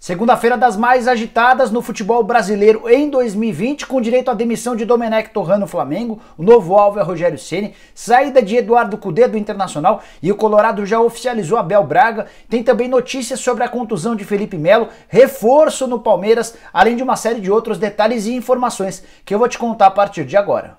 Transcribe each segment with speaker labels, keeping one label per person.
Speaker 1: Segunda-feira das mais agitadas no futebol brasileiro em 2020, com direito à demissão de Domenech Torrano no Flamengo, o novo alvo é Rogério Ceni, saída de Eduardo Cudê do Internacional e o Colorado já oficializou Abel Braga. Tem também notícias sobre a contusão de Felipe Melo, reforço no Palmeiras, além de uma série de outros detalhes e informações que eu vou te contar a partir de agora.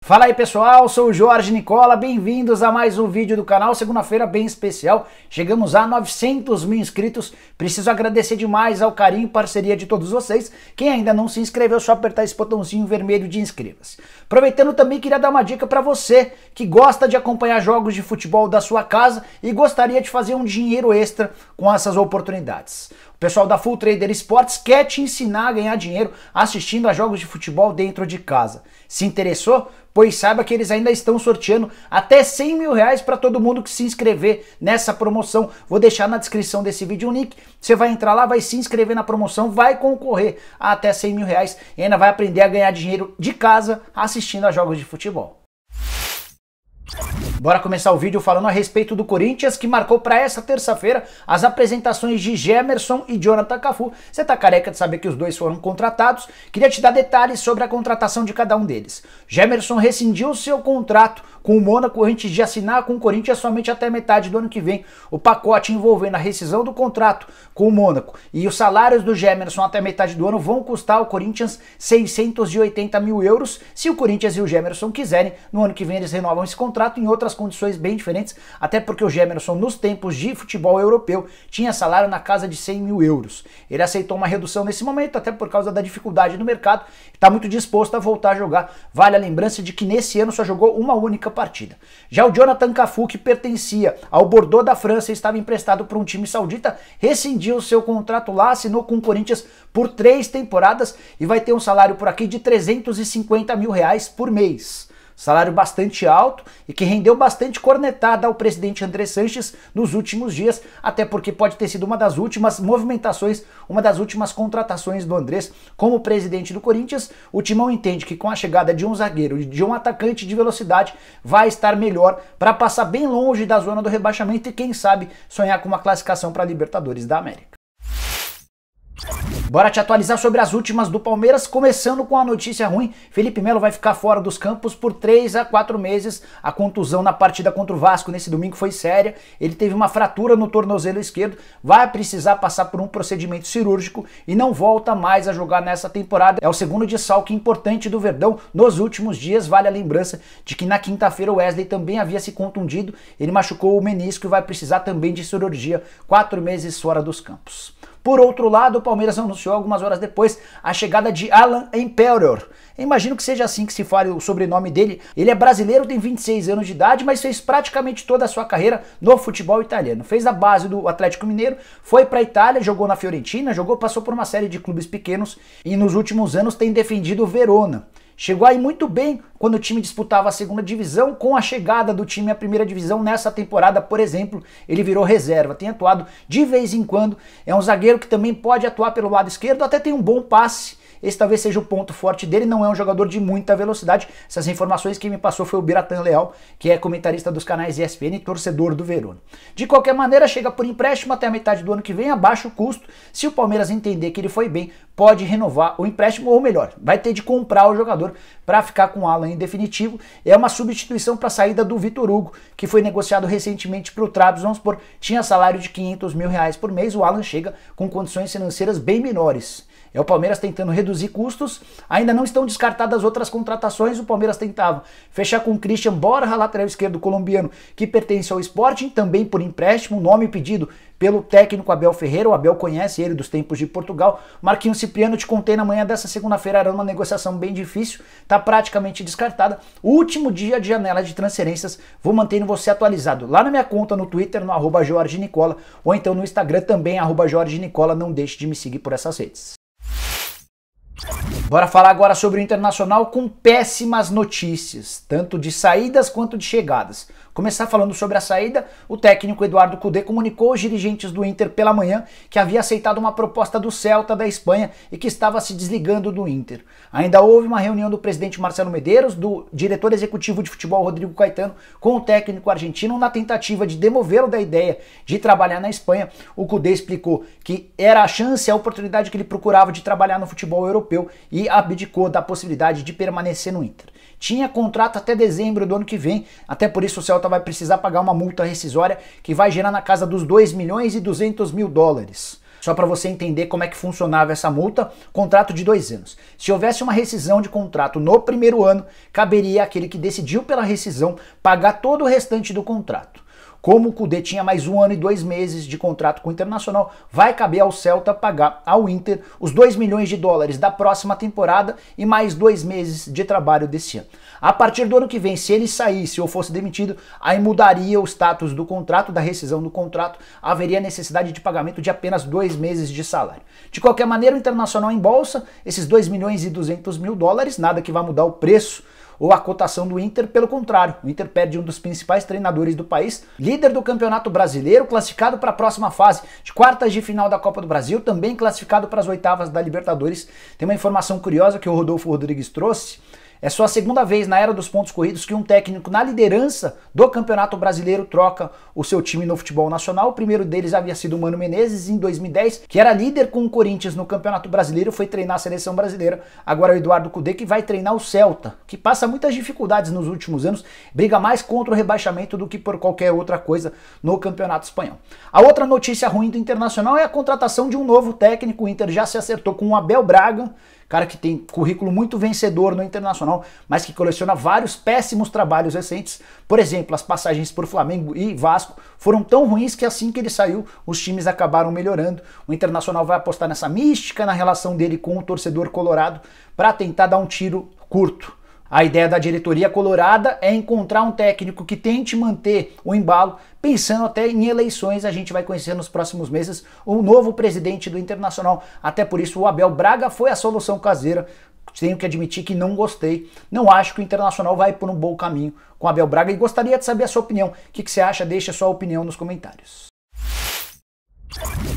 Speaker 1: Fala aí pessoal, sou o Jorge Nicola, bem-vindos a mais um vídeo do canal, segunda-feira bem especial, chegamos a 900 mil inscritos, preciso agradecer demais ao carinho e parceria de todos vocês, quem ainda não se inscreveu é só apertar esse botãozinho vermelho de inscreva-se. Aproveitando também queria dar uma dica para você que gosta de acompanhar jogos de futebol da sua casa e gostaria de fazer um dinheiro extra com essas oportunidades. O pessoal da Full Trader Esportes quer te ensinar a ganhar dinheiro assistindo a jogos de futebol dentro de casa. Se interessou? Pois saiba que eles ainda estão sorteando até 100 mil reais para todo mundo que se inscrever nessa promoção. Vou deixar na descrição desse vídeo um link. Você vai entrar lá, vai se inscrever na promoção, vai concorrer a até 100 mil reais e ainda vai aprender a ganhar dinheiro de casa assistindo a jogos de futebol. Bora começar o vídeo falando a respeito do Corinthians, que marcou para essa terça-feira as apresentações de Gemerson e Jonathan Cafu. Você tá careca de saber que os dois foram contratados. Queria te dar detalhes sobre a contratação de cada um deles. Gemerson rescindiu seu contrato com o Mônaco antes de assinar com o Corinthians somente até metade do ano que vem. O pacote envolvendo a rescisão do contrato com o Mônaco e os salários do Gemerson até metade do ano vão custar ao Corinthians 680 mil euros. Se o Corinthians e o Gemerson quiserem, no ano que vem eles renovam esse contrato em outras condições bem diferentes, até porque o Gemerson nos tempos de futebol europeu tinha salário na casa de 100 mil euros. Ele aceitou uma redução nesse momento, até por causa da dificuldade no mercado, e está muito disposto a voltar a jogar. Vale a lembrança de que nesse ano só jogou uma única partida. Já o Jonathan Cafu, que pertencia ao Bordeaux da França e estava emprestado para um time saudita, rescindiu seu contrato lá, assinou com o Corinthians por 3 temporadas e vai ter um salário por aqui de 350 mil reais por mês. Salário bastante alto e que rendeu bastante cornetada ao presidente André Sanches nos últimos dias, até porque pode ter sido uma das últimas movimentações, uma das últimas contratações do Andrés como presidente do Corinthians. O Timão entende que com a chegada de um zagueiro e de um atacante de velocidade vai estar melhor para passar bem longe da zona do rebaixamento e quem sabe sonhar com uma classificação para a Libertadores da América. Bora te atualizar sobre as últimas do Palmeiras, começando com a notícia ruim. Felipe Melo vai ficar fora dos campos por 3 a 4 meses. A contusão na partida contra o Vasco nesse domingo foi séria. Ele teve uma fratura no tornozelo esquerdo, vai precisar passar por um procedimento cirúrgico e não volta mais a jogar nessa temporada. É o segundo desfalque importante do Verdão nos últimos dias. Vale a lembrança de que na quinta-feira o Wesley também havia se contundido. Ele machucou o menisco e vai precisar também de cirurgia, 4 meses fora dos campos. Por outro lado, o Palmeiras anunciou algumas horas depois a chegada de Alan Emperor. Imagino que seja assim que se fale o sobrenome dele. Ele é brasileiro, tem 26 anos de idade, mas fez praticamente toda a sua carreira no futebol italiano. Fez a base do Atlético Mineiro, foi para a Itália, jogou na Fiorentina, passou por uma série de clubes pequenos e nos últimos anos tem defendido o Verona. Chegou aí muito bem quando o time disputava a segunda divisão. Com a chegada do time à primeira divisão nessa temporada, por exemplo, ele virou reserva, tem atuado de vez em quando, é um zagueiro que também pode atuar pelo lado esquerdo, até tem um bom passe. Esse talvez seja o ponto forte dele, não é um jogador de muita velocidade. Essas informações quem me passou foi o Biratan Leal, que é comentarista dos canais ESPN e torcedor do Verona. De qualquer maneira, chega por empréstimo até a metade do ano que vem, a baixo custo. Se o Palmeiras entender que ele foi bem, pode renovar o empréstimo, ou melhor, vai ter de comprar o jogador para ficar com o Alan em definitivo. É uma substituição para a saída do Vitor Hugo, que foi negociado recentemente para o Trabzonspor, tinha salário de 500 mil reais por mês, o Alan chega com condições financeiras bem menores. É o Palmeiras tentando reduzir custos, ainda não estão descartadas outras contratações. O Palmeiras tentava fechar com o Christian Borja, lateral esquerdo colombiano, que pertence ao Sporting, também por empréstimo, nome pedido pelo técnico Abel Ferreira. O Abel conhece ele dos tempos de Portugal. Marquinhos Cipriano, te contei na manhã dessa segunda-feira, era uma negociação bem difícil, está praticamente descartada. O último dia de janela de transferências, vou mantendo você atualizado lá na minha conta no Twitter, no @JorgeNicola, ou então no Instagram também, @JorgeNicola. Não deixe de me seguir por essas redes. Bora falar agora sobre o Internacional com péssimas notícias, tanto de saídas quanto de chegadas. Começar falando sobre a saída, o técnico Eduardo Cudê comunicou aos dirigentes do Inter pela manhã que havia aceitado uma proposta do Celta da Espanha e que estava se desligando do Inter. Ainda houve uma reunião do presidente Marcelo Medeiros, do diretor executivo de futebol Rodrigo Caetano, com o técnico argentino na tentativa de demovê-lo da ideia de trabalhar na Espanha. O Cudê explicou que era a chance, a oportunidade que ele procurava de trabalhar no futebol europeu e abdicou da possibilidade de permanecer no Inter. Tinha contrato até dezembro do ano que vem, até por isso o Celta vai precisar pagar uma multa rescisória que vai gerar na casa dos 2 milhões e 200 mil dólares. Só para você entender como é que funcionava essa multa, contrato de 2 anos. Se houvesse uma rescisão de contrato no primeiro ano, caberia àquele que decidiu pela rescisão pagar todo o restante do contrato. Como o Cudê tinha mais 1 ano e 2 meses de contrato com o Internacional, vai caber ao Celta pagar ao Inter os 2 milhões de dólares da próxima temporada e mais 2 meses de trabalho desse ano. A partir do ano que vem, se ele saísse ou fosse demitido, aí mudaria o status do contrato, da rescisão do contrato, haveria necessidade de pagamento de apenas 2 meses de salário. De qualquer maneira, o Internacional em bolsa, esses 2 milhões e 200 mil dólares, nada que vai mudar o preço ou a cotação do Inter, pelo contrário, o Inter perde um dos principais treinadores do país, líder do Campeonato Brasileiro, classificado para a próxima fase de quartas de final da Copa do Brasil, também classificado para as oitavas da Libertadores. Tem uma informação curiosa que o Rodolfo Rodrigues trouxe. É só a segunda vez na era dos pontos corridos que um técnico na liderança do Campeonato Brasileiro troca o seu time no futebol nacional. O primeiro deles havia sido o Mano Menezes em 2010, que era líder com o Corinthians no Campeonato Brasileiro, foi treinar a seleção brasileira. Agora é o Eduardo Cudê que vai treinar o Celta, que passa muitas dificuldades nos últimos anos, briga mais contra o rebaixamento do que por qualquer outra coisa no Campeonato Espanhol. A outra notícia ruim do Internacional é a contratação de um novo técnico. O Inter já se acertou com o Abel Braga, cara que tem currículo muito vencedor no Internacional, mas que coleciona vários péssimos trabalhos recentes. Por exemplo, as passagens por Flamengo e Vasco foram tão ruins que assim que ele saiu, os times acabaram melhorando. O Internacional vai apostar nessa mística, na relação dele com o torcedor colorado, para tentar dar um tiro curto. A ideia da diretoria colorada é encontrar um técnico que tente manter o embalo, pensando até em eleições. A gente vai conhecer nos próximos meses o novo presidente do Internacional. Até por isso o Abel Braga foi a solução caseira. Tenho que admitir que não gostei. Não acho que o Internacional vai por um bom caminho com o Abel Braga e gostaria de saber a sua opinião. O que você acha? Deixa a sua opinião nos comentários.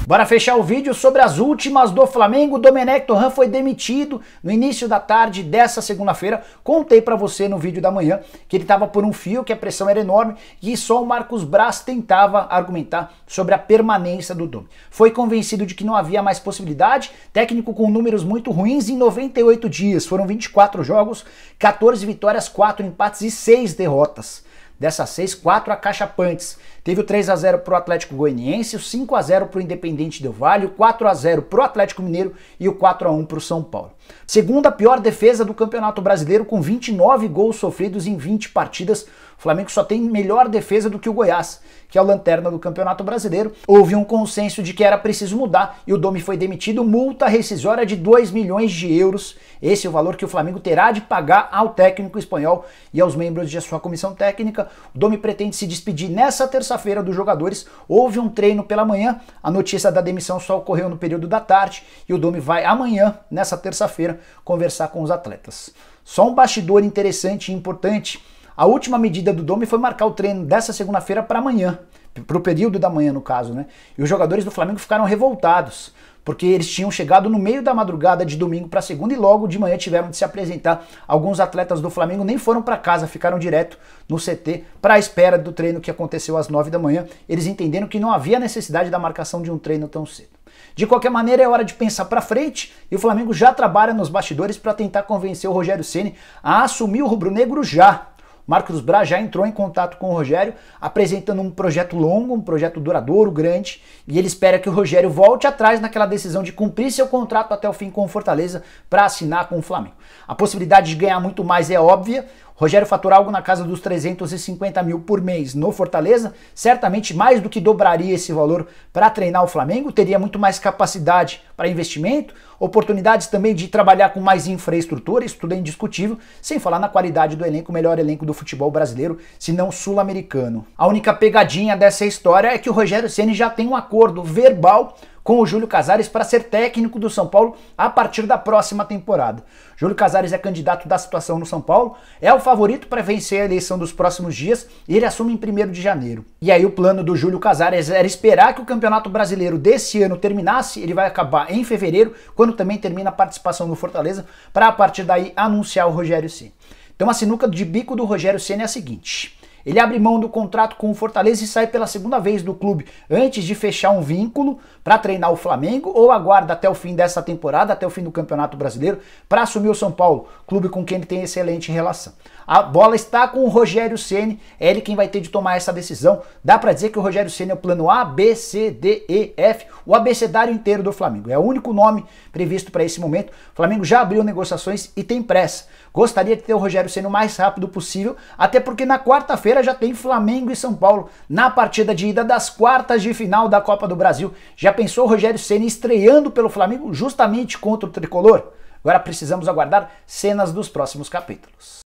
Speaker 1: Bora fechar o vídeo sobre as últimas do Flamengo. Domenech Torrent foi demitido no início da tarde dessa segunda-feira. Contei pra você no vídeo da manhã que ele estava por um fio, que a pressão era enorme e só o Marcos Braz tentava argumentar sobre a permanência do Domi. Foi convencido de que não havia mais possibilidade, técnico com números muito ruins em 98 dias. Foram 24 jogos, 14 vitórias, 4 empates e 6 derrotas. Dessas 6, 4 acachapantes. Teve o 3-0 pro Atlético Goianiense, o 5-0 pro Independente Del Valle, o 4-0 pro Atlético Mineiro e o 4-1 pro São Paulo. Segunda pior defesa do Campeonato Brasileiro, com 29 gols sofridos em 20 partidas. O Flamengo só tem melhor defesa do que o Goiás, que é o lanterna do Campeonato Brasileiro. Houve um consenso de que era preciso mudar e o Domi foi demitido. Multa rescisória de 2 milhões de euros. Esse é o valor que o Flamengo terá de pagar ao técnico espanhol e aos membros de sua comissão técnica. O Domi pretende se despedir nessa terça-feira dos jogadores. Houve um treino pela manhã, a notícia da demissão só ocorreu no período da tarde e o Domi vai amanhã, nessa terça-feira, conversar com os atletas. Só um bastidor interessante e importante. A última medida do Domi foi marcar o treino dessa segunda-feira para amanhã, para o período da manhã no caso, né? E os jogadores do Flamengo ficaram revoltados, porque eles tinham chegado no meio da madrugada de domingo para segunda e logo de manhã tiveram de se apresentar. Alguns atletas do Flamengo nem foram para casa, ficaram direto no CT para a espera do treino que aconteceu às 9 da manhã. Eles entenderam que não havia necessidade da marcação de um treino tão cedo. De qualquer maneira, é hora de pensar para frente e o Flamengo já trabalha nos bastidores para tentar convencer o Rogério Ceni a assumir o rubro-negro já. Marcos Braz já entrou em contato com o Rogério, apresentando um projeto longo, um projeto duradouro, grande, e ele espera que o Rogério volte atrás naquela decisão de cumprir seu contrato até o fim com o Fortaleza para assinar com o Flamengo. A possibilidade de ganhar muito mais é óbvia. Rogério faturar algo na casa dos 350 mil por mês no Fortaleza, certamente mais do que dobraria esse valor para treinar o Flamengo, teria muito mais capacidade para investimento. oportunidades também de trabalhar com mais infraestrutura, isso tudo é indiscutível, sem falar na qualidade do elenco, o melhor elenco do futebol brasileiro, se não sul-americano. A única pegadinha dessa história é que o Rogério Ceni já tem um acordo verbal com o Júlio Casares para ser técnico do São Paulo a partir da próxima temporada. Júlio Casares é candidato da situação no São Paulo, é o favorito para vencer a eleição dos próximos dias e ele assume em 1º de janeiro. E aí o plano do Júlio Casares era esperar que o Campeonato Brasileiro desse ano terminasse, ele vai acabar em fevereiro, quando também termina a participação no Fortaleza, para a partir daí anunciar o Rogério Ceni. Então a sinuca de bico do Rogério Ceni é a seguinte: ele abre mão do contrato com o Fortaleza e sai pela segunda vez do clube antes de fechar um vínculo para treinar o Flamengo, ou aguarda até o fim dessa temporada, até o fim do Campeonato Brasileiro, para assumir o São Paulo, clube com quem ele tem excelente relação. A bola está com o Rogério Ceni, é ele quem vai ter de tomar essa decisão. Dá para dizer que o Rogério Ceni é o plano A, B, C, D, E, F, o abecedário inteiro do Flamengo. É o único nome previsto para esse momento. O Flamengo já abriu negociações e tem pressa. Gostaria de ter o Rogério Ceni o mais rápido possível, até porque na quarta-feira já tem Flamengo e São Paulo na partida de ida das quartas de final da Copa do Brasil. Já pensou o Rogério Ceni estreando pelo Flamengo justamente contra o Tricolor? Agora precisamos aguardar cenas dos próximos capítulos.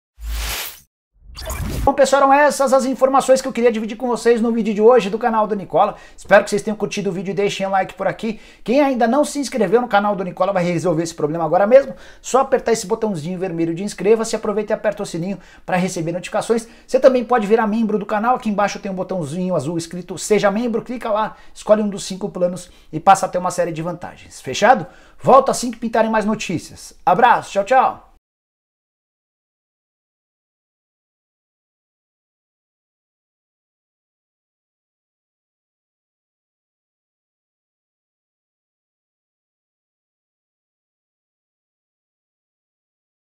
Speaker 1: Bom, pessoal, eram essas as informações que eu queria dividir com vocês no vídeo de hoje do canal do Nicola. Espero que vocês tenham curtido o vídeo e deixem um like por aqui. Quem ainda não se inscreveu no canal do Nicola vai resolver esse problema agora mesmo. Só apertar esse botãozinho vermelho de inscreva-se, aproveita e aperta o sininho para receber notificações. Você também pode virar membro do canal, aqui embaixo tem um botãozinho azul escrito Seja Membro, clica lá, escolhe um dos 5 planos e passa a ter uma série de vantagens. Fechado? Volto assim que pintarem mais notícias. Abraço, tchau, tchau!